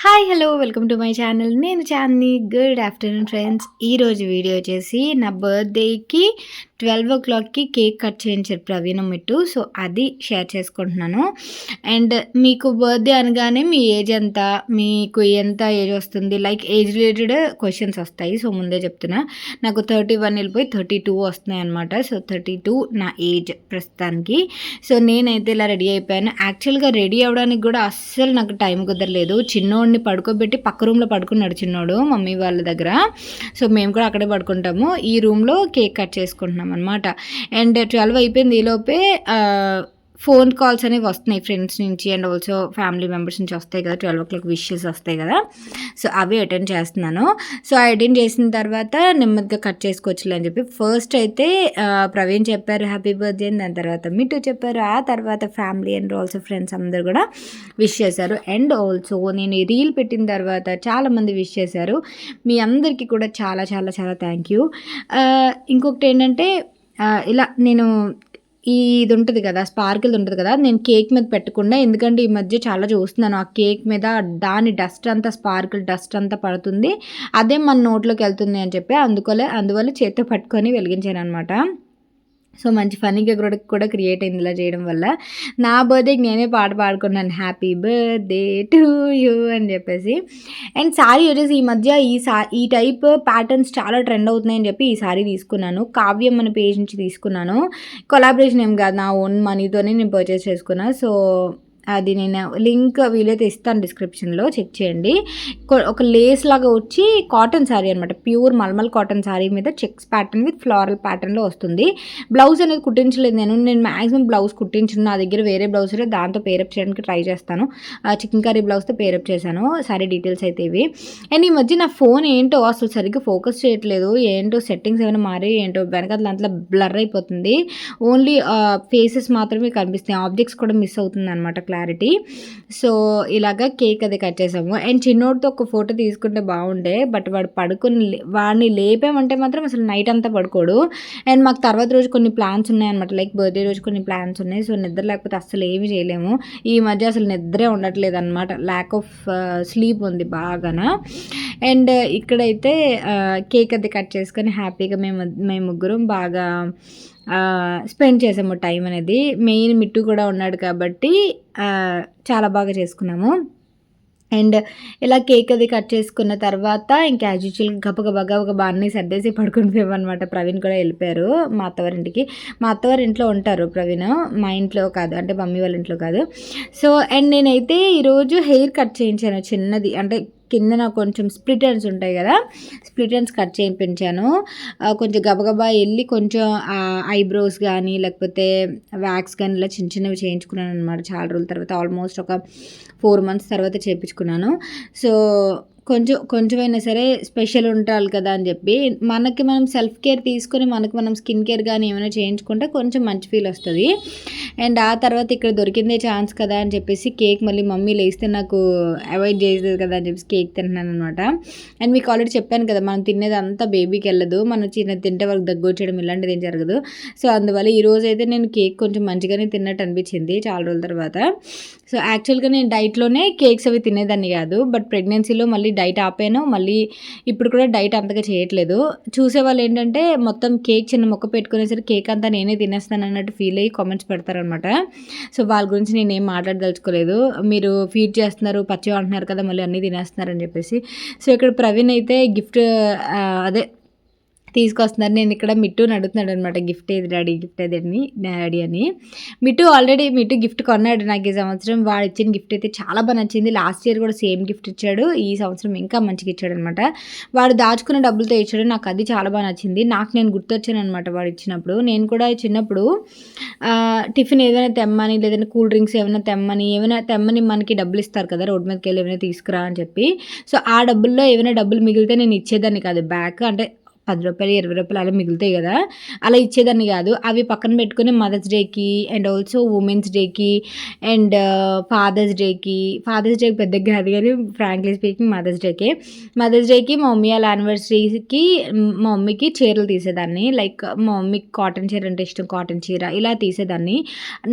Hi hello welcome to my channel. నేను Chandini. Good afternoon friends. ఈరోజు video వచ్చేసి నా బర్త్డేకి 12 o'clockకి కేక్ కట్ చేయించారు ప్రవీణ్ మిట్టు. సో అది షేర్ చేసుకుంటున్నాను. అండ్ మీకు బర్త్డే అనగానే మీ ఏజ్ ఎంత, మీకు ఎంత ఏజ్ వస్తుంది, లైక్ ఏజ్ రిలేటెడ్ క్వశ్చన్స్ వస్తాయి. సో ముందే చెప్తున్నా, నాకు 31 వెళ్ళిపోయి 32 వస్తున్నాయి అనమాట. సో 32 నా ఏజ్ ప్రస్తుతానికి. సో నేనైతే ఇలా రెడీ అయిపోయాను. యాక్చువల్గా రెడీ అవ్వడానికి కూడా అస్సలు నాకు టైం కుదరలేదు. చిన్నోడిని పడుకోబెట్టి పక్క రూమ్లో పడుకున్నాడు చిన్నోడు మమ్మీ వాళ్ళ దగ్గర. సో మేము కూడా అక్కడే పడుకుంటాము. ఈ రూమ్లో కేక్ కట్ చేసుకుంటున్నాం అనమాట. అండ్ 12 అయిపోయింది. ఈలోపే ఫోన్ కాల్స్ అనేవి వస్తున్నాయి ఫ్రెండ్స్ నుంచి అండ్ ఆల్సో ఫ్యామిలీ మెంబర్స్ నుంచి వస్తాయి కదా. 12 o'clock విషెస్ వస్తాయి కదా. సో అవి అటెండ్ చేస్తున్నాను. సో అటెండ్ చేసిన తర్వాత నెమ్మదిగా కట్ చేసుకోవచ్చులే అని చెప్పి ఫస్ట్ అయితే ప్రవీణ్ చెప్పారు హ్యాపీ బర్త్డే అని. దాని తర్వాత మిట్టు చెప్పారు. ఆ తర్వాత ఫ్యామిలీ అండ్ ఆల్సో ఫ్రెండ్స్ అందరు కూడా విష్ చేశారు. అండ్ ఆల్సో నేను ఈ రీల్ పెట్టిన తర్వాత చాలామంది విష్ చేశారు. మీ అందరికీ కూడా చాలా చాలా చాలా థ్యాంక్ యూ. ఇంకొకటి ఏంటంటే ఇలా నేను ఇది ఉంటుంది కదా, స్పార్కిల్ ఉంటుంది కదా, నేను కేక్ మీద పెట్టకుండా, ఎందుకంటే ఈ మధ్య చాలా చూస్తున్నాను ఆ కేక్ మీద దాని డస్ట్ అంతా స్పార్కిల్ డస్ట్ అంతా పడుతుంది, అదే మన నోట్లోకి వెళ్తుంది అని చెప్పి అందువల్ల చేత్తో పట్టుకొని వెలిగించాను అనమాట. సో మంచి ఫన్నీగా కూడా క్రియేట్ అయింది ఇలా చేయడం వల్ల. నా బర్త్డేకి నేనే పాట పాడుకున్నాను హ్యాపీ బర్త్డే టు యూ అని చెప్పేసి. అండ్ శారీ వచ్చేసి ఈ మధ్య ఈ టైప్ ప్యాటర్న్స్ చాలా ట్రెండ్ అవుతున్నాయని చెప్పి ఈ శారీ తీసుకున్నాను. కావ్యం అనే పేజ్ నుంచి తీసుకున్నాను. కొలాబరేషన్ ఏం కాదు, నా ఓన్ మనీతోనే నేను పర్చేస్ చేసుకున్నాను. సో అది నేను లింక్ వీలైతే ఇస్తాను డిస్క్రిప్షన్లో, చెక్ చేయండి. ఒక లేస్ లాగా వచ్చి కాటన్ శారీ అనమాట, ప్యూర్ మల్మల్ కాటన్ శారీ మీద చెక్స్ ప్యాటర్న్ విత్ ఫ్లోరల్ ప్యాటర్న్లో వస్తుంది. బ్లౌజ్ అనేది కుట్టించలేదు నేను మ్యాక్సిమం బ్లౌజ్ కుట్టించిన నా దగ్గర వేరే బ్లౌజ్ దాంతో పేరప్ చేయడానికి ట్రై చేస్తాను. చికెన్ కర్రీ బ్లౌజ్తో పేరప్ చేశాను. శారీ డీటెయిల్స్ అయితే ఇవి. అండ్ ఈ మధ్య నా ఫోన్ ఏంటో అసలు సరిగ్గా ఫోకస్ చేయట్లేదు, ఏంటో సెట్టింగ్స్ ఏమైనా మారి ఏంటో వెనకాల దాంట్లో బ్లర్ అయిపోతుంది. ఓన్లీ ఫేసెస్ మాత్రమే కనిపిస్తాయి, ఆబ్జెక్ట్స్ కూడా మిస్ అవుతుంది అనమాట క్లారిటీ. సో ఇలాగా కేక్ అది కట్ చేసాము. అండ్ చిన్నోడితో ఒక ఫోటో తీసుకుంటే బాగుండే, బట్ వాడిని లేపామంటే మాత్రం అసలు నైట్ అంతా పడుకోడు. అండ్ మాకు తర్వాత రోజు కొన్ని ప్లాన్స్ ఉన్నాయన్నమాట, లైక్ బర్త్డే రోజు కొన్ని ప్లాన్స్ ఉన్నాయి. సో నిద్ర లేకపోతే అసలు ఏమి చేయలేము. ఈ మధ్య అసలు నిద్రే ఉండట్లేదు అనమాట, ల్యాక్ ఆఫ్ స్లీప్ ఉంది బాగాన. అండ్ ఇక్కడైతే కేక్ అది కట్ చేసుకొని హ్యాపీగా మేము ముగ్గురం బాగా స్పెండ్ చేసాము టైం అనేది. మెయిన్ మిట్టు కూడా ఉన్నాడు కాబట్టి చాలా బాగా చేసుకున్నాము. అండ్ ఇలా కేక్ అది కట్ చేసుకున్న తర్వాత ఇంకా యాజ్ యూజువల్ గబగబా అన్నీ సర్దేసి పడుకుని పోయామన్నమాట. ప్రవీణ్ కూడా వెళ్ళిపోయారు మా అత్తవారింటికి. మా అత్తవారి ఇంట్లో ఉంటారు ప్రవీణ్, మా ఇంట్లో కాదు, అంటే మమ్మీ వాళ్ళ ఇంట్లో కాదు. సో అండ్ నేనైతే ఈరోజు హెయిర్ కట్ చేయించాను చిన్నది, అంటే కింద నాకు కొంచెం స్ప్లిట్ ఎండ్స్ ఉంటాయి కదా, స్ప్లిట్ ఎండ్స్ కట్ చేయించాను. కొంచెం గబగబా వెళ్ళి కొంచెం ఐబ్రోస్ కానీ లేకపోతే వ్యాక్స్ కానీ ఇలా చిన్నవి చేయించుకున్నాను అనమాట. చాలా రోజుల తర్వాత, ఆల్మోస్ట్ ఒక 4 months తర్వాత చేయించుకున్నాను. సో కొంచెమైనా సరే స్పెషల్ ఉండాలి కదా అని చెప్పి మనకి మనం సెల్ఫ్ కేర్ తీసుకొని మనకి మనం స్కిన్ కేర్ కానీ ఏమైనా చేయించుకుంటే కొంచెం మంచి ఫీల్ వస్తుంది. అండ్ ఆ తర్వాత ఇక్కడ దొరికిందే ఛాన్స్ కదా అని చెప్పేసి కేక్ మళ్ళీ మమ్మీ లేస్తే నాకు అవాయిడ్ చేయలేదు కదా అని చెప్పేసి కేక్ తింటున్నాను అనమాట. అండ్ మీకు ఆల్రెడీ చెప్పాను కదా, మనం తినేది అంతా బేబీకి వెళ్ళదు, మనం తింటే వాళ్ళకి దగ్గు వచ్చేయడం ఇలాంటిది ఏం జరగదు. సో అందువల్ల ఈరోజు అయితే నేను కేక్ కొంచెం మంచిగానే తిన్నట్టు అనిపించింది చాలా రోజుల తర్వాత. సో యాక్చువల్గా నేను డైట్లోనే కేక్స్ అవి తినేదాన్ని కాదు, బట్ ప్రెగ్నెన్సీలో మళ్ళీ డైట్ ఆపాను. మళ్ళీ ఇప్పుడు కూడా డైట్ అంతగా చేయట్లేదు. చూసేవాళ్ళు ఏంటంటే మొత్తం కేక్ చిన్న మొక్క పెట్టుకునేసరికి కేక్ అంతా నేనే తినేస్తాను అన్నట్టు ఫీల్ అయ్యి కామెంట్స్ పెడతారనమాట. సో వాళ్ళ గురించి నేను ఏం మాట్లాడదలుచుకోలేదు. మీరు ఫీడ్ చేస్తున్నారు, పచ్చి అంటున్నారు కదా, మళ్ళీ అన్నీ తినేస్తున్నారని చెప్పేసి. సో ఇక్కడ ప్రవీణ్ అయితే గిఫ్ట్ అదే తీసుకొస్తున్నారు. నేను ఇక్కడ మిట్టుని అడుగుతున్నాడు అనమాట, గిఫ్ట్ ఏది డాడీ, గిఫ్ట్ ఏది డాడీ అని. మిట్టు గిఫ్ట్ కొన్నాడు నాకు ఈ సంవత్సరం. వాడు ఇచ్చిన గిఫ్ట్ అయితే చాలా బాగా నచ్చింది. లాస్ట్ ఇయర్ కూడా సేమ్ గిఫ్ట్ ఇచ్చాడు, ఈ సంవత్సరం ఇంకా మంచిగా ఇచ్చాడు అనమాట. వాడు దాచుకున్న డబ్బులతో ఇచ్చాడు, నాకు అది చాలా బాగా నచ్చింది. నాకు నేను గుర్తొచ్చాను అనమాట వాడు ఇచ్చినప్పుడు. నేను కూడా చిన్నప్పుడు టిఫిన్ ఏదైనా తెమ్మని, లేదంటే కూల్ డ్రింక్స్ ఏమైనా తెమ్మని మనకి డబ్బులు ఇస్తారు కదా, రోడ్ మీదకి వెళ్ళి ఏమైనా తీసుకురా అని చెప్పి. సో ఆ డబ్బుల్లో ఏమైనా డబ్బులు మిగిలితే నేను ఇచ్చేదాన్ని కాదు బ్యాక్, అంటే రూ. 10, రూ. 20 అలా మిగులుతాయి కదా, అలా ఇచ్చేదాన్ని కాదు. అవి పక్కన పెట్టుకొని మదర్స్ డేకి అండ్ ఆల్సో ఉమెన్స్ డేకి అండ్ ఫాదర్స్ డేకి పెద్దగా కాదు కానీ ఫ్రాంక్లీ స్పీకింగ్ మదర్స్ డేకి మా మమ్మీ వాళ్ళ యానివర్సరీకి మా మమ్మీకి చీరలు తీసేదాన్ని. లైక్ మా మమ్మీకి కాటన్ చీర అంటే ఇష్టం, కాటన్ చీర ఇలా తీసేదాన్ని.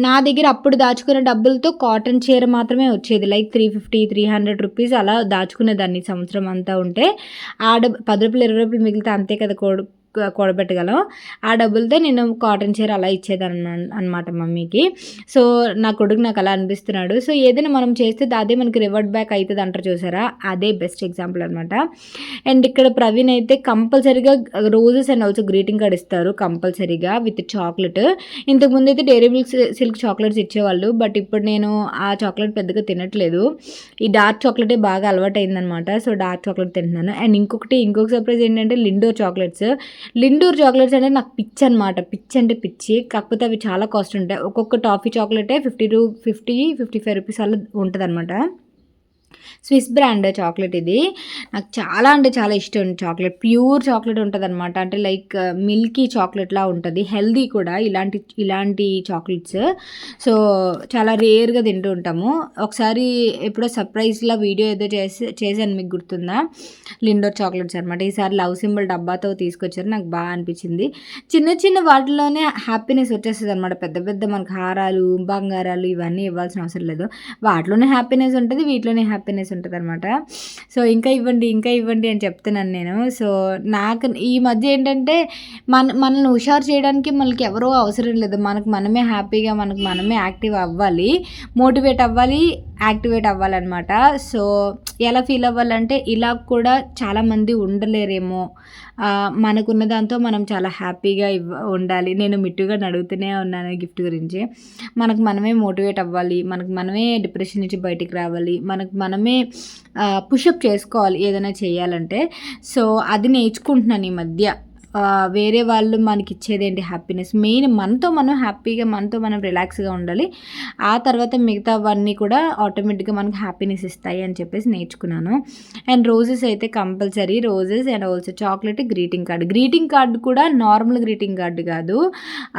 నా దగ్గర అప్పుడు దాచుకున్న డబ్బులతో కాటన్ చీర మాత్రమే వచ్చేది. లైక్ 350, 300 రూపీస్ అలా దాచుకునేదాన్ని సంవత్సరం అంతా ఉంటే. ఆ డబ్బు రూ. 10, రూ. 20 మిగిలితే అంతే కదా కూడబెట్టగలం. ఆ డబ్బులతో నేను కాటన్ చీర అలా ఇచ్చేదాన్ని అనమాట మమ్మీకి. సో నా కొడుకు నాకు అలా అనిపిస్తున్నాడు. సో ఏదైనా మనం చేస్తే అదే మనకి రివర్ట్ బ్యాక్ అవుతుంది అంటారు చూసారా, అదే బెస్ట్ ఎగ్జాంపుల్ అనమాట. అండ్ ఇక్కడ ప్రవీణ్ అయితే కంపల్సరీగా roses and also greeting card ఇస్తారు కంపల్సరీగా విత్ చాక్లెట్. ఇంతకుముందు అయితే డైరీ మిల్క్ సిల్క్ చాక్లెట్స్ ఇచ్చేవాళ్ళు, బట్ ఇప్పుడు నేను ఆ చాక్లెట్ పెద్దగా తినట్లేదు. ఈ డార్క్ చాక్లెటే బాగా అలవాటు అయిందనమాట. సో డార్క్ చాక్లెట్ తింటున్నాను. అండ్ ఇంకొక సర్ప్రైజ్ ఏంటంటే లిండోర్ చాక్లెట్స్ అంటే నాకు పిచ్చి అనమాట. పిచ్చి అంటే పిచ్చి, కాకపోతే అవి చాలా కాస్ట్ ఉంటాయి. ఒక్కొక్క టాఫీ చాక్లెటే 55 రూపీస్ అలా ఉంటుంది అనమాట. స్విస్ బ్రాండ్ చాక్లెట్ ఇది. నాకు చాలా అంటే చాలా ఇష్టం చాక్లెట్. ప్యూర్ చాక్లెట్ ఉంటుంది అనమాట. అంటే లైక్ మిల్కీ చాక్లెట్లా ఉంటుంది, హెల్దీ కూడా ఇలాంటి చాక్లెట్స్. సో చాలా రేర్గా తింటూ ఉంటాము. ఒకసారి ఎప్పుడో సర్ప్రైజ్లా వీడియో ఏదో చేశాను, మీకు గుర్తుందా, లిండోర్ చాక్లెట్స్ అనమాట. ఈసారి లవ్ సింబల్ డబ్బాతో తీసుకొచ్చారు, నాకు బాగా అనిపించింది. చిన్న చిన్న వాటిలోనే హ్యాపీనెస్ వచ్చేస్తుంది అనమాట. పెద్ద పెద్ద మనకు హారాలు బంగారాలు ఇవన్నీ ఇవ్వాల్సిన అవసరం లేదు, వాటిలోనే హ్యాపీనెస్ ఉంటుంది, వీటిలోనే హ్యాపీనెస్ ఉంటుంది అనమాట. సో ఇంకా ఇవ్వండి అని చెప్తున్నాను నేను. సో నాకు ఈ మధ్య ఏంటంటే మనల్ని హుషారు చేయడానికి మనకి ఎవరో అవసరం లేదు, మనకు మనమే హ్యాపీగా మనకు మనమే యాక్టివ్ అవ్వాలి, మోటివేట్ అవ్వాలి, యాక్టివేట్ అవ్వాలన్నమాట. సో ఎలా ఫీల్ అవ్వాలంటే ఇలా కూడా చాలామంది ఉండలేరేమో, మనకున్న దాంతో మనం చాలా హ్యాపీగా ఉండాలి. నేను మిట్టుగా అడుగుతూనే ఉన్నాను గిఫ్ట్ గురించి. మనకు మనమే మోటివేట్ అవ్వాలి, మనకు మనమే డిప్రెషన్ నుంచి బయటికి రావాలి, మనకు మనమే పుషప్ చేసుకోవాలి ఏదైనా చేయాలంటే. సో అది నేర్చుకుంటున్నాను ఈ మధ్య. వేరే వాళ్ళు మనకి ఇచ్చేదేంటి హ్యాపీనెస్, మెయిన్ మనతో మనం హ్యాపీగా మనతో మనం రిలాక్స్గా ఉండాలి. ఆ తర్వాత మిగతావన్నీ కూడా ఆటోమేటిక్గా మనకు హ్యాపీనెస్ ఇస్తాయి అని చెప్పేసి నేర్చుకున్నాను. అండ్ రోజెస్ అయితే compulsory, roses and also chocolate, greeting card కూడా నార్మల్ గ్రీటింగ్ కార్డు కాదు,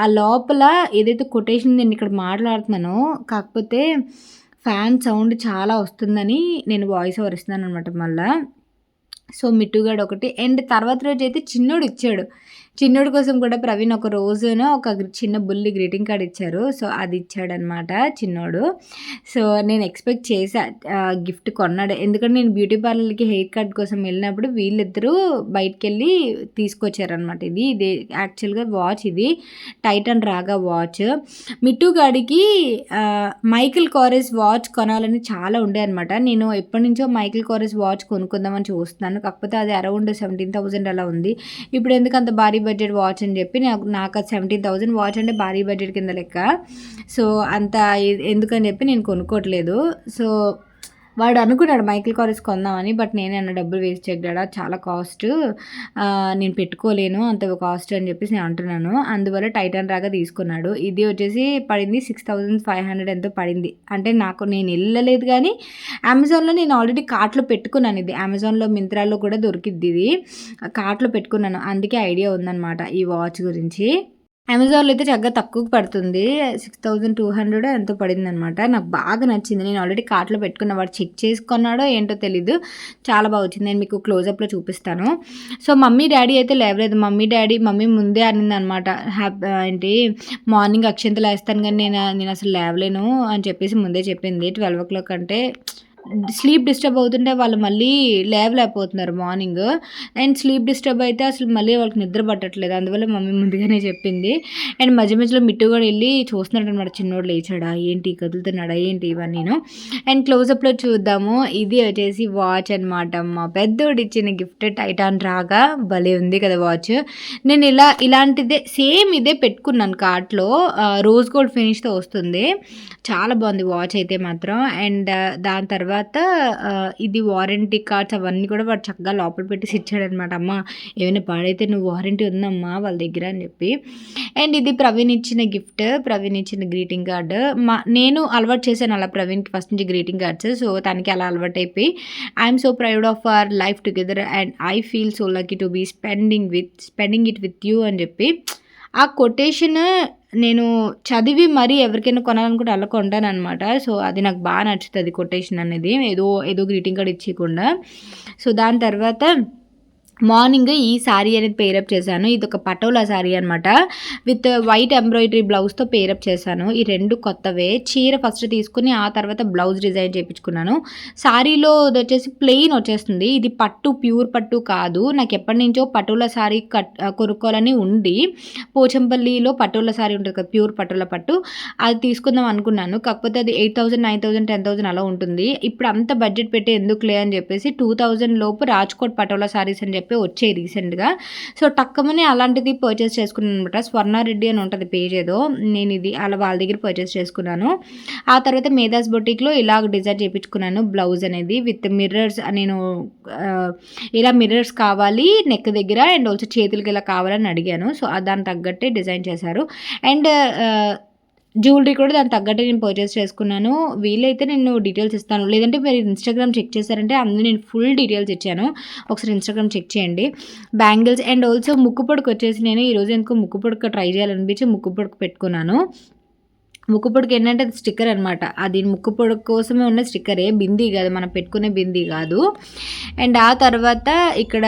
ఆ లోపల ఏదైతే కొటేషన్ నేను ఇక్కడ మాట్లాడుతున్నానో, కాకపోతే ఫ్యాన్ సౌండ్ చాలా వస్తుందని నేను వాయిస్ ఓవర్ ఇస్తున్నాను అనమాట మళ్ళీ. సో మిట్టుగాడు ఒకటి. అండ్ తర్వాత రోజు అయితే చిన్నోడు ఇచ్చాడు. చిన్నోడి కోసం కూడా ప్రవీణ్ ఒక రోజున ఒక చిన్న బుల్లి గ్రీటింగ్ కార్డ్ ఇచ్చారు. సో అది ఇచ్చాడనమాట చిన్నోడు. సో నేను ఎక్స్పెక్ట్ చేసా గిఫ్ట్ కొన్నాడు, ఎందుకంటే నేను బ్యూటీ పార్లర్కి హెయిర్ కట్ కోసం వెళ్ళినప్పుడు వీళ్ళిద్దరూ బయటికి వెళ్ళి తీసుకొచ్చారనమాట. ఇది యాక్చువల్గా వాచ్, ఇది టైటన్ రాగా వాచ్. మిట్టుగాడికి మైకిల్ కోరెస్ వాచ్ కొనాలని చాలా ఉండే అనమాట. నేను ఎప్పటి నుంచో మైకిల్ కోరెస్ వాచ్ కొనుక్కుందామని చూస్తున్నాను, కాకపోతే అది అరౌండ్ 17,000 అలా ఉంది. ఇప్పుడు ఎందుకు అంత భారీ బడ్జెట్ వాచ్ అని చెప్పి నాకు 17,000 వాచ్ అంటే భారీ బడ్జెట్ కింద లెక్క. సో అంత ఎందుకని చెప్పి నేను కొనుక్కోవట్లేదు. సో వాడు అనుకున్నాడు మైకిల్ కోరెస్ కొందామని, బట్ నేనే అన్న డబ్బులు వేస్ట్ చేయడా, చాలా కాస్ట్, నేను పెట్టుకోలేను అంత కాస్ట్ అని చెప్పేసి నేను అంటున్నాను. అందువల్ల టైటన్ రాగా తీసుకున్నాడు. ఇది వచ్చేసి పడింది 6,500 ఎంతో పడింది. అంటే నేను వెళ్ళలేదు కానీ అమెజాన్లో నేను ఆల్రెడీ కార్ట్లో పెట్టుకున్నాను. ఇది అమెజాన్లో, మింత్రాలో కూడా దొరికిద్ది, ఇది కార్ట్లో పెట్టుకున్నాను. అందుకే ఐడియా ఉందన్నమాట ఈ వాచ్ గురించి. అమెజాన్లో అయితే చక్కగా తక్కువకి పడుతుంది, 6,200 ఎంతో పడింది అనమాట. నాకు బాగా నచ్చింది, నేను ఆల్రెడీ కార్ట్లో పెట్టుకున్న. వాడు చెక్ చేసుకున్నాడో ఏంటో తెలీదు, చాలా బాగా వచ్చింది. నేను మీకు క్లోజప్లో చూపిస్తాను. సో మమ్మీ డాడీ అయితే లేవలేదు. మమ్మీ ముందే అనింది అనమాట, మార్నింగ్ అక్షంతలు వేస్తాను కానీ నేను అసలు లేవలేను అని చెప్పేసి ముందే చెప్పింది. 12 o'clock అంటే స్లీప్ డిస్టర్బ్ అవుతుంటే వాళ్ళు మళ్ళీ లేవలేకపోతున్నారు మార్నింగ్. అండ్ స్లీప్ డిస్టర్బ్ అయితే అసలు మళ్ళీ వాళ్ళకి నిద్ర పట్టట్లేదు, అందువల్ల మమ్మీ ముందుగానే చెప్పింది. అండ్ మధ్యలో మిట్టు కూడా వెళ్ళి చూస్తున్నాడు అనమాట, చిన్నోడు లేచాడా ఏంటి, కదులుతున్నాడా ఏంటి, ఇవన్నీ. అండ్ క్లోజప్లో చూద్దాము. ఇది వచ్చేసి వాచ్ అనమాట, మా పెద్దోడు ఇచ్చిన గిఫ్ట్, టైటాన్ రాగా భలే ఉంది కదా వాచ్. నేను ఇలాంటిదే సేమ్ ఇదే పెట్టుకున్నాను కార్ట్లో, రోజ్ గోల్డ్ ఫినిష్తో వస్తుంది, చాలా బాగుంది వాచ్ అయితే మాత్రం. అండ్ దాని తర్వాత తర్వాత ఇది వారంటీ కార్డ్స్ అవన్నీ కూడా వాడు చక్కగా లోపల పెట్టేసి ఇచ్చాడనమాట. అమ్మ ఏమైనా పాడైతే నువ్వు వారంటీ ఉందమ్మా వాళ్ళ దగ్గర అని చెప్పి. అండ్ ఇది ప్రవీణ్ ఇచ్చిన గిఫ్ట్, ప్రవీణ్ ఇచ్చిన గ్రీటింగ్ కార్డ్. నేను అలవాటు చేశాను అలా ప్రవీణ్కి ఫస్ట్ నుంచి గ్రీటింగ్ కార్డ్స్. సో తనకి అలా అలవాటు అయిపోయి I'm so proud of our life together and I feel so lucky to be spending it with you అని చెప్పి ఆ కొటేషన్ నేను చదివి మరీ ఎవరికైనా కొనాలనుకుంటే అలా కొంటానమాట. సో అది నాకు బాగా నచ్చుతుంది కొటేషన్ అనేది, ఏదో గ్రీటింగ్ కార్డ్ ఇచ్చేయకుండా. సో దాని తర్వాత మార్నింగ్ ఈ శారీ అనేది పేరప్ చేశాను. ఇది ఒక పటోలా శారీ అనమాట, విత్ వైట్ ఎంబ్రాయిడరీ బ్లౌజ్తో పేరప్ చేశాను. ఈ రెండు కొత్తవే. చీర ఫస్ట్ తీసుకుని ఆ తర్వాత బ్లౌజ్ డిజైన్ చేయించుకున్నాను. శారీలో ఇది వచ్చేసి ప్లెయిన్ వచ్చేస్తుంది. ఇది పట్టు, ప్యూర్ పట్టు కాదు. నాకు ఎప్పటి నుంచో పటోలా శారీ కొనుక్కోవాలని ఉండి, పోచంపల్లిలో పటోలా శారీ ఉంటుంది కదా, ప్యూర్ పటోలా పట్టు, అది తీసుకుందాం అనుకున్నాను. కాకపోతే అది 8,000, 9,000, 10,000 అలా ఉంటుంది. ఇప్పుడు అంత బడ్జెట్ పెట్టి ఎందుకులే అని చెప్పేసి 2,000 లోపు రాజ్కోట్ పటోలా శారీస్ అని చెప్పి వచ్చాయి రీసెంట్గా. సో టక్కమని అలాంటిది పర్చేస్ చేసుకున్నాను అనమాట. స్వర్ణారెడ్డి అని ఉంటుంది పేజ్ ఏదో, నేను ఇది అలా వాళ్ళ దగ్గర పర్చేస్ చేసుకున్నాను. ఆ తర్వాత మేధాస్ బొటిక్లో ఇలాగ డిజైన్ చేయించుకున్నాను బ్లౌజ్ అనేది విత్ మిర్రర్స్. నేను ఇలా మిర్రర్స్ కావాలి నెక్ దగ్గర అండ్ ఆల్సో చేతులకి ఇలా కావాలని అడిగాను. సో దానికి తగ్గట్టే డిజైన్ చేశారు. అండ్ జ్యువెలరీ కూడా దానికి తగ్గట్టు నేను పర్చేస్ చేసుకున్నాను. వీలైతే నేను డీటెయిల్స్ ఇస్తాను, లేదంటే మీరు ఇన్స్టాగ్రామ్ చెక్ చేశారంటే అందులో నేను ఫుల్ డీటెయిల్స్ ఇచ్చాను, ఒకసారి ఇన్స్టాగ్రామ్ చెక్ చేయండి. బ్యాంగిల్స్ అండ్ ఆల్సో ముక్కు పొడకు వచ్చేసి నేను ఈరోజు ఎందుకో ముక్కు పొడక ట్రై చేయాలనిపించి ముక్కు పొడకు పెట్టుకున్నాను. ముక్కు పొడకు ఏంటంటే అది స్టిక్కర్ అనమాట, అది ముక్కు పొడకు కోసమే ఉన్న స్టిక్కరే, బిందీ కాదు, మనం పెట్టుకునే బిందీ కాదు. అండ్ ఆ తర్వాత ఇక్కడ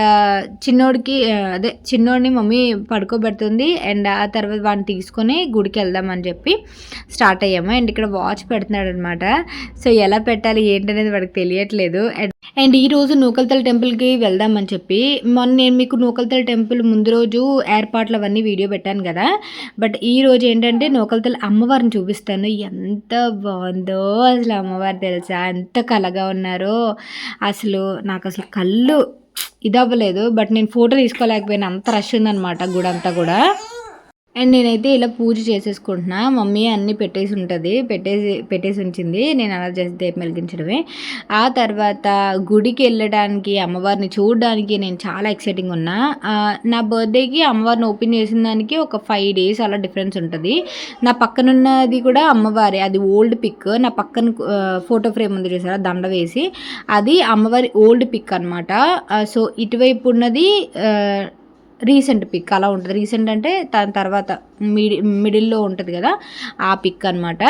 చిన్నోడిని మమ్మీ పడుకోబెడుతుంది. అండ్ ఆ తర్వాత వాడిని తీసుకొని గుడికి వెళ్దామని చెప్పి స్టార్ట్ అయ్యాము. అండ్ ఇక్కడ వాచ్ పెడుతున్నాడు అనమాట. సో ఎలా పెట్టాలి ఏంటనేది వాడికి తెలియట్లేదు. అండ్ ఈరోజు నూకల్తల్ టెంపుల్కి వెళ్దామని చెప్పి మొన్న నేను మీకు నూకల్తల్ టెంపుల్ ముందు రోజు ఏర్పాట్లు అవన్నీ వీడియో పెట్టాను కదా, బట్ ఈరోజు ఏంటంటే నూకల్తల్ అమ్మవారిని చూపిస్తాను. ఎంత బాగుందో అసలు అమ్మవారు తెలుసా, ఎంత కలగా ఉన్నారో. అసలు నాకు అసలు కళ్ళు ఇదవ్వలేదు, బట్ నేను ఫోటో తీసుకోలేకపోయినా, అంత రష్ ఉందన్నమాట గుడి అంతా కూడా. అండ్ నేనైతే ఇలా పూజ చేసేసుకుంటున్నా. మమ్మీ అన్నీ పెట్టేసి ఉంచింది, నేను అలా చేసి దీపం వెలిగించడమే. ఆ తర్వాత గుడికి వెళ్ళడానికి, అమ్మవారిని చూడడానికి నేను చాలా ఎక్సైటింగ్ ఉన్నా. నా బర్త్డేకి అమ్మవారిని ఓపెన్ చేసిన దానికి ఒక 5 days అలా డిఫరెన్స్ ఉంటుంది. నా పక్కనున్నది కూడా అమ్మవారి, అది ఓల్డ్ పిక్. నా పక్కన ఫోటో ఫ్రేమ్ ఉంది చూసారా దండ వేసి, అది అమ్మవారి ఓల్డ్ పిక్ అనమాట. సో ఇటువైపు ఉన్నది రీసెంట్ పిక్ అలా ఉంటుంది. రీసెంట్ అంటే దాని తర్వాత మిడిల్లో ఉంటుంది కదా, ఆ పిక్ అనమాట.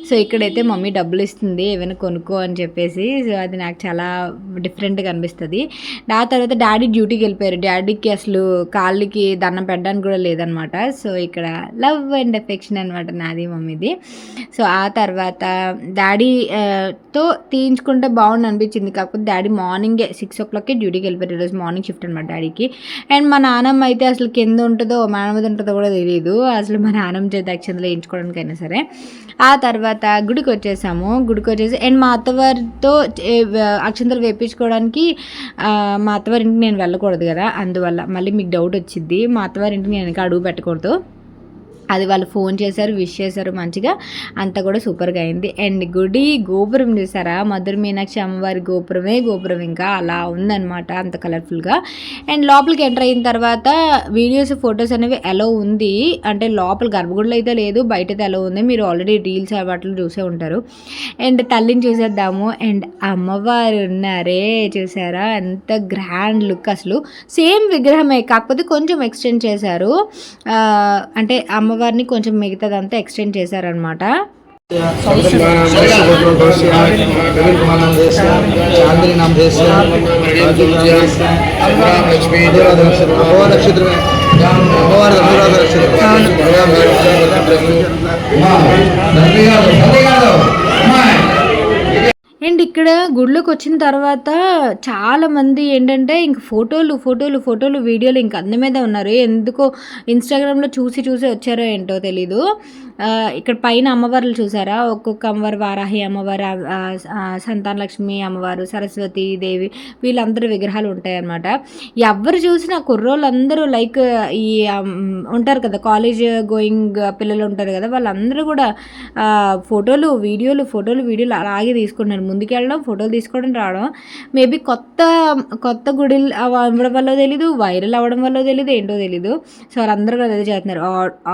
సో ఇక్కడైతే మమ్మీ డబ్బులు ఇస్తుంది ఏమైనా కొనుక్కో అని చెప్పేసి. సో అది నాకు చాలా డిఫరెంట్గా అనిపిస్తుంది. ఆ తర్వాత డాడీ డ్యూటీకి వెళ్ళిపోయారు. డాడీకి అసలు కాళ్ళకి దండం పెట్టడానికి కూడా లేదనమాట. సో ఇక్కడ లవ్ అండ్ ఎఫెక్షన్ అనమాట నాది మమ్మీది. సో ఆ తర్వాత డాడీతో తీయించుకుంటే బాగుండు అనిపించింది. కాకపోతే డాడీ మార్నింగే 6 o'clock డ్యూటీకి వెళ్ళిపోయారు. ఈరోజు మార్నింగ్ షిఫ్ట్ అనమాట డాడీకి. అండ్ మా నాన్నమ్మ అయితే అసలు కింద ఉంటుందో మేడ మీద ఉంటుందో కూడా తెలియదు. అసలు మా నాన్నమ్మ చేతి అక్షంతలు వేయించుకోవడానికైనా సరే. ఆ తర్వాత గుడికి వచ్చేసి అండ్ మా అత్తవారితో అక్షంతలు వేయించుకోవడానికి మా అత్తవారింటికి నేను వెళ్ళకూడదు కదా, అందువల్ల మళ్ళీ మీకు డౌట్ వచ్చింది, మా అత్తవారింటికి నేను ఇంకా అడుగు పెట్టకూడదు. అది వాళ్ళు ఫోన్ చేశారు, విష్ చేశారు, మంచిగా అంతా కూడా సూపర్గా అయింది. అండ్ గుడి గోపురం చూసారా, మధుర మీనాక్షి అమ్మవారి గోపురం ఇంకా అలా ఉందన్నమాట, అంత కలర్ఫుల్గా. అండ్ లోపలికి ఎంటర్ అయిన తర్వాత వీడియోస్ ఫొటోస్ అనేవి అలో ఉంది, అంటే లోపల గర్భగుడిలో అయితే లేదు, బయట అయితే అలో ఉంది. మీరు ఆల్రెడీ రీల్స్ వాటిలో చూసే ఉంటారు. అండ్ తల్లిని చూసేద్దాము. అండ్ అమ్మవారు ఉన్నారే చూసారా, ఎంత గ్రాండ్ లుక్, అసలు సేమ్ విగ్రహమే కాకపోతే కొంచెం ఎక్స్టెండ్ చేశారు. అంటే అమ్మవారిని కొంచెం మిగతాదంతా ఎక్స్టెండ్ చేశారనమాట. అండ్ ఇక్కడ గుడిలోకి వచ్చిన తర్వాత చాలామంది ఏంటంటే ఇంక ఫోటోలు వీడియోలు ఇంక అందు మీద ఉన్నారు. ఎందుకో ఇన్స్టాగ్రామ్లో చూసి వచ్చారో ఏంటో తెలీదు. ఇక్కడ పైన అమ్మవార్లు చూసారా, ఒక్కొక్క అమ్మవారు వారాహి అమ్మవారు, సంతానలక్ష్మి అమ్మవారు, సరస్వతి దేవి, వీళ్ళందరూ విగ్రహాలు ఉంటాయన్నమాట. ఎవరు చూసినా కుర్రోళ్ళందరూ లైక్ ఈ ఉంటారు కదా, కాలేజ్ గోయింగ్ పిల్లలు ఉంటారు కదా, వాళ్ళందరూ కూడా ఫోటోలు వీడియోలు అలాగే తీసుకుంటున్నారు. ముందుకెళ్ళడం, ఫోటోలు తీసుకోవడం, రావడం. మేబీ కొత్త గుడిలు అవ్వడం వల్ల తెలీదు, వైరల్ అవ్వడం వల్ల తెలీదు, ఏంటో తెలీదు. సో వాళ్ళందరూ కూడా అదే చేస్తున్నారు.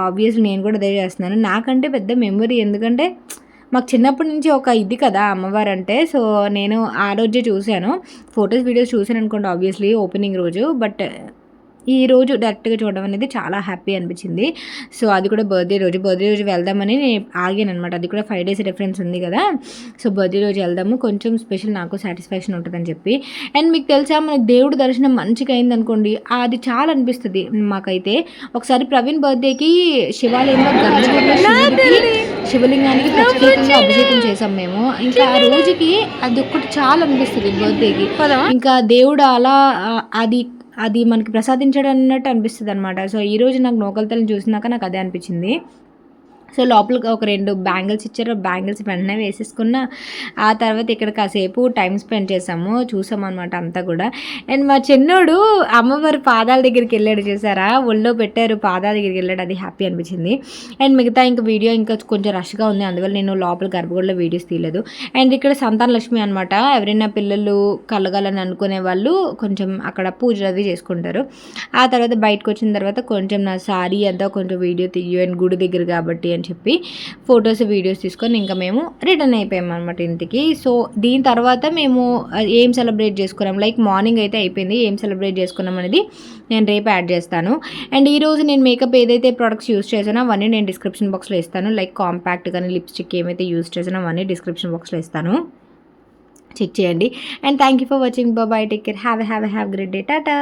ఆబ్వియస్లీ నేను కూడా అదే చేస్తున్నాను. నాకంటే పెద్ద మెమొరీ, ఎందుకంటే మాకు చిన్నప్పటి నుంచి ఒక ఇది కదా అమ్మవారు అంటే. సో నేను ఆ రోజే చూశాను, ఫొటోస్ వీడియోస్ చూశాను అనుకోండి ఆబ్వియస్లీ ఓపెనింగ్ రోజు. బట్ ఈరోజు డైరెక్ట్గా చూడడం అనేది చాలా హ్యాపీ అనిపించింది. సో అది కూడా బర్త్డే రోజు వెళ్దామని నేను ఆగాను అనమాట. అది కూడా 5 days డిఫరెన్స్ ఉంది కదా. సో బర్త్డే రోజు వెళ్దాము, కొంచెం స్పెషల్, నాకు సాటిస్ఫాక్షన్ ఉంటుందని చెప్పి. అండ్ మీకు తెలుసా, మనకి దేవుడు దర్శనం మంచిగా అయింది అనుకోండి, అది చాలా అనిపిస్తుంది మాకైతే. ఒకసారి ప్రవీణ్ బర్త్డేకి శివాలయంలో శివలింగానికి ప్రత్యేకంగా అభిషేకం చేసాం మేము. ఇంకా ఆ రోజుకి అది ఒక్కటి చాలా అనిపిస్తుంది బర్త్డేకి. ఇంకా దేవుడు అలా అది మనకి ప్రసాదించడం అన్నట్టు అనిపిస్తుంది అనమాట. సో ఈరోజు నాకు నూకలతల్లిని చూసినాక నాకు అదే అనిపించింది. సో లోపలికి ఒక 2 బ్యాంగిల్స్ ఇచ్చారు, బ్యాంగిల్స్ వెంటనే వేసేసుకున్న. ఆ తర్వాత ఇక్కడ కాసేపు టైం స్పెండ్ చూసామన్నమాట అంతా కూడా. అండ్ మా చిన్నోడు అమ్మవారి పాదాల దగ్గరికి వెళ్ళాడు, చూసారా, ఒళ్ళో పెట్టారు, పాదాల దగ్గరికి వెళ్ళాడు, అది హ్యాపీ అనిపించింది. అండ్ మిగతా ఇంకా వీడియో ఇంకా కొంచెం రష్గా ఉంది, అందువల్ల నేను లోపల గర్భగుడిలో వీడియోస్ తీయలేదు. అండ్ ఇక్కడ సంతానలక్ష్మి అనమాట, ఎవరైనా పిల్లలు కలగాలని అనుకునే వాళ్ళు కొంచెం అక్కడ పూజలు అవి చేసుకుంటారు. ఆ తర్వాత బయటకు వచ్చిన తర్వాత కొంచెం నా సారీ అంతా కొంచెం వీడియో తీయు, అండ్ గుడి దగ్గర కాబట్టి అని చెప్పి ఫొటోస్ వీడియోస్ తీసుకొని ఇంకా మేము రిటర్న్ అయిపోయాం అనమాట ఇంటికి. సో దీని తర్వాత మేము ఏం సెలబ్రేట్ చేసుకున్నాం, లైక్ మార్నింగ్ అయితే అయిపోయింది, ఏం సెలబ్రేట్ చేసుకున్నాం అనేది నేను రేపు యాడ్ చేస్తాను. అండ్ ఈరోజు నేను మేకప్ ఏదైతే ప్రొడక్ట్స్ యూస్ చేసానో అవన్నీ నేను డిస్క్రిప్షన్ బాక్స్లో ఇస్తాను. లైక్ కాంపాక్ట్ కానీ లిప్స్టిక్ ఏమైతే యూస్ చేసానో అవన్నీ డిస్క్రిప్షన్ బాక్స్లో ఇస్తాను, చెక్ చేయండి. And thank you for watching. Bye, take care, have great day, Tata.